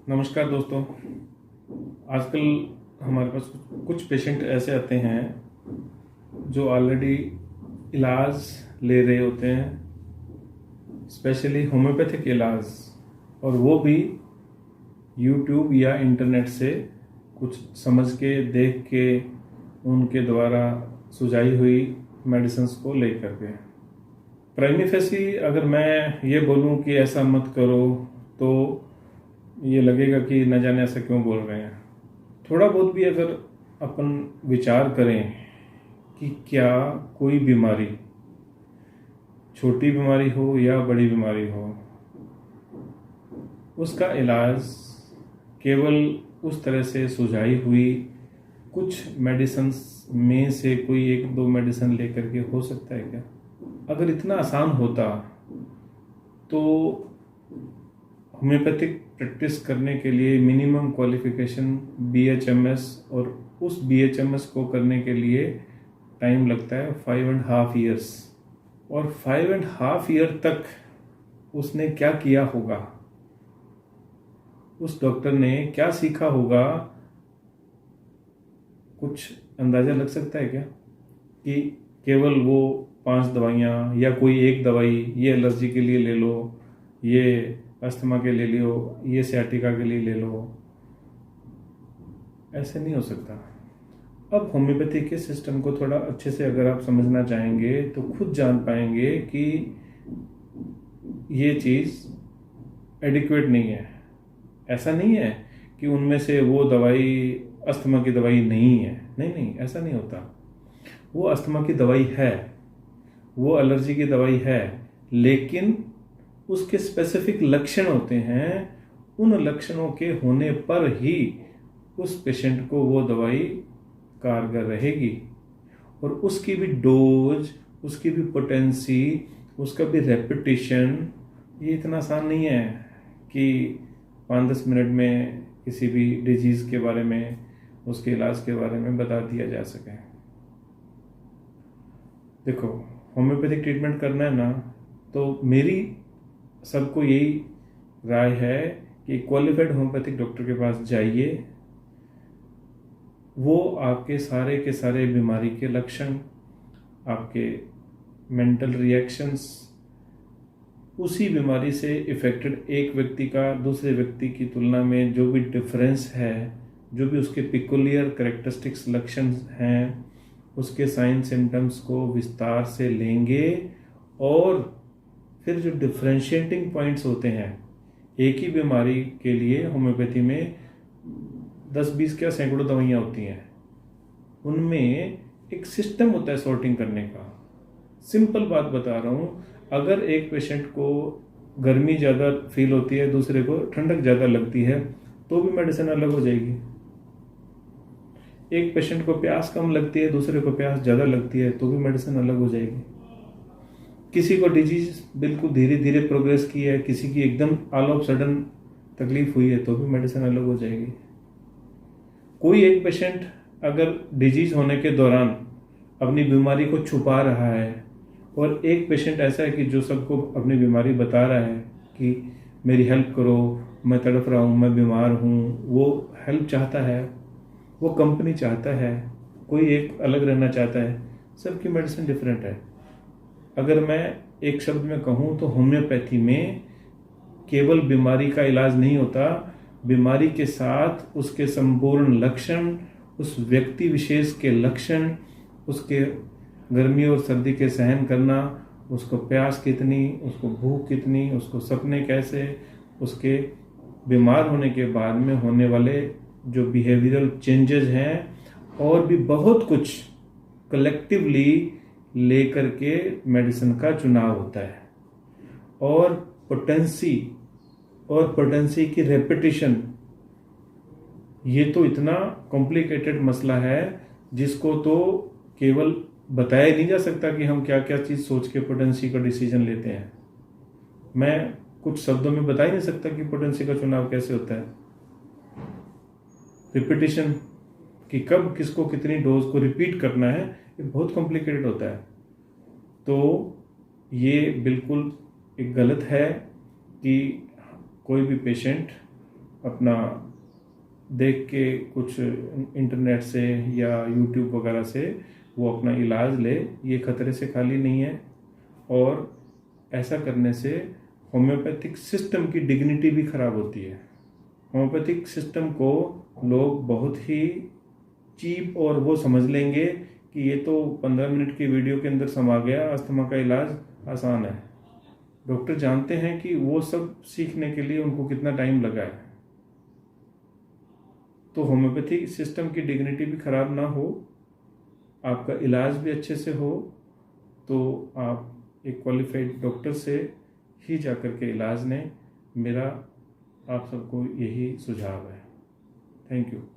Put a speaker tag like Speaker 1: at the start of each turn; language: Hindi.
Speaker 1: नमस्कार दोस्तों। आजकल हमारे पास कुछ पेशेंट ऐसे आते हैं जो ऑलरेडी इलाज ले रहे होते हैं, स्पेशली होम्योपैथिक इलाज, और वो भी यूट्यूब या इंटरनेट से कुछ समझ के देख के उनके द्वारा सुझाई हुई मेडिसिन्स को लेकर के। प्राइमरी फेसी अगर मैं ये बोलूं कि ऐसा मत करो तो ये लगेगा कि न जाने ऐसा क्यों बोल रहे हैं। थोड़ा बहुत भी अगर अपन विचार करें कि क्या कोई बीमारी, छोटी बीमारी हो या बड़ी बीमारी हो, उसका इलाज केवल उस तरह से सुझाई हुई कुछ मेडिसिन्स में से कोई एक दो मेडिसिन लेकर के हो सकता है क्या? अगर इतना आसान होता तो होम्योपैथिक प्रैक्टिस करने के लिए मिनिमम क्वालिफिकेशन BHMS, और उस BHMS को करने के लिए टाइम लगता है 5.5 years। और 5.5 year तक उसने क्या किया होगा, उस डॉक्टर ने क्या सीखा होगा, कुछ अंदाजा लग सकता है क्या? कि केवल वो 5 दवाइयाँ या कोई एक दवाई, ये एलर्जी के लिए ले लो, ये अस्थमा के ले लो, ये सियाटिका के लिए ले लो, ऐसे नहीं हो सकता। अब होम्योपैथी के सिस्टम को थोड़ा अच्छे से अगर आप समझना चाहेंगे तो खुद जान पाएंगे कि ये चीज़ एडिक्वेट नहीं है। ऐसा नहीं है कि उनमें से वो दवाई अस्थमा की दवाई नहीं है, नहीं, ऐसा नहीं होता। वो अस्थमा की दवाई है, वो एलर्जी की दवाई है, लेकिन उसके स्पेसिफिक लक्षण होते हैं। उन लक्षणों के होने पर ही उस पेशेंट को वो दवाई कारगर रहेगी, और उसकी भी डोज, उसकी भी पोटेंसी, उसका भी रेपिटेशन, ये इतना आसान नहीं है कि 5-10 मिनट में किसी भी डिजीज़ के बारे में, उसके इलाज के बारे में बता दिया जा सके। देखो, होम्योपैथिक ट्रीटमेंट करना है ना, तो मेरी सबको यही राय है कि क्वालिफाइड होम्योपैथिक डॉक्टर के पास जाइए। वो आपके सारे के सारे बीमारी के लक्षण, आपके मेंटल रिएक्शंस, उसी बीमारी से इफेक्टेड एक व्यक्ति का दूसरे व्यक्ति की तुलना में जो भी डिफरेंस है, जो भी उसके पिकुलियर कैरेक्टरिस्टिक्स लक्षण हैं, उसके साइन सिम्टम्स को विस्तार से लेंगे, और फिर जो डिफरेंशिएटिंग पॉइंट्स होते हैं एक ही बीमारी के लिए, होम्योपैथी में 10-20 क्या सैकड़ों दवाइयाँ होती हैं, उनमें एक सिस्टम होता है सॉर्टिंग करने का। सिंपल बात बता रहा हूँ, अगर एक पेशेंट को गर्मी ज़्यादा फील होती है, दूसरे को ठंडक ज़्यादा लगती है, तो भी मेडिसिन अलग हो जाएगी। एक पेशेंट को प्यास कम लगती है, दूसरे को प्यास ज़्यादा लगती है, तो भी मेडिसिन अलग हो जाएगी। किसी को डिजीज बिल्कुल धीरे धीरे प्रोग्रेस की है, किसी की एकदम ऑल ऑफ सडन तकलीफ हुई है, तो भी मेडिसिन अलग हो जाएगी। कोई एक पेशेंट अगर डिजीज होने के दौरान अपनी बीमारी को छुपा रहा है, और एक पेशेंट ऐसा है कि जो सबको अपनी बीमारी बता रहा है कि मेरी हेल्प करो, मैं तड़प रहा हूँ, मैं बीमार हूँ, वो हेल्प चाहता है, वो कंपनी चाहता है, कोई एक अलग रहना चाहता है, सबकी मेडिसिन डिफरेंट है। अगर मैं एक शब्द में कहूँ तो होम्योपैथी में केवल बीमारी का इलाज नहीं होता, बीमारी के साथ उसके संपूर्ण लक्षण, उस व्यक्ति विशेष के लक्षण, उसके गर्मी और सर्दी के सहन करना, उसको प्यास कितनी, उसको भूख कितनी, उसको सपने कैसे, उसके बीमार होने के बाद में होने वाले जो बिहेवियरल चेंजेस हैं, और भी बहुत कुछ कलेक्टिवली लेकर के मेडिसिन का चुनाव होता है। और पोटेंसी की रेपिटेशन, ये तो इतना कॉम्प्लिकेटेड मसला है जिसको तो केवल बताया नहीं जा सकता कि हम क्या क्या चीज़ सोच के पोटेंसी का डिसीजन लेते हैं। मैं कुछ शब्दों में बता ही नहीं सकता कि पोटेंसी का चुनाव कैसे होता है। रिपीटिशन कि कब किसको कितनी डोज को रिपीट करना है, ये बहुत कॉम्प्लिकेटेड होता है। तो ये बिल्कुल एक गलत है कि कोई भी पेशेंट अपना देख के कुछ इंटरनेट से या यूट्यूब वगैरह से वो अपना इलाज ले, ये खतरे से खाली नहीं है। और ऐसा करने से होम्योपैथिक सिस्टम की डिग्निटी भी खराब होती है। होम्योपैथिक सिस्टम को लोग बहुत ही चीप और वो समझ लेंगे कि ये तो 15 मिनट की वीडियो के अंदर समा गया, अस्थमा का इलाज आसान है। डॉक्टर जानते हैं कि वो सब सीखने के लिए उनको कितना टाइम लगा है। तो होम्योपैथी सिस्टम की डिग्निटी भी खराब ना हो, आपका इलाज भी अच्छे से हो, तो आप एक क्वालिफाइड डॉक्टर से ही जाकर के इलाज लें। मेरा आप सबको यही सुझाव है। Thank you.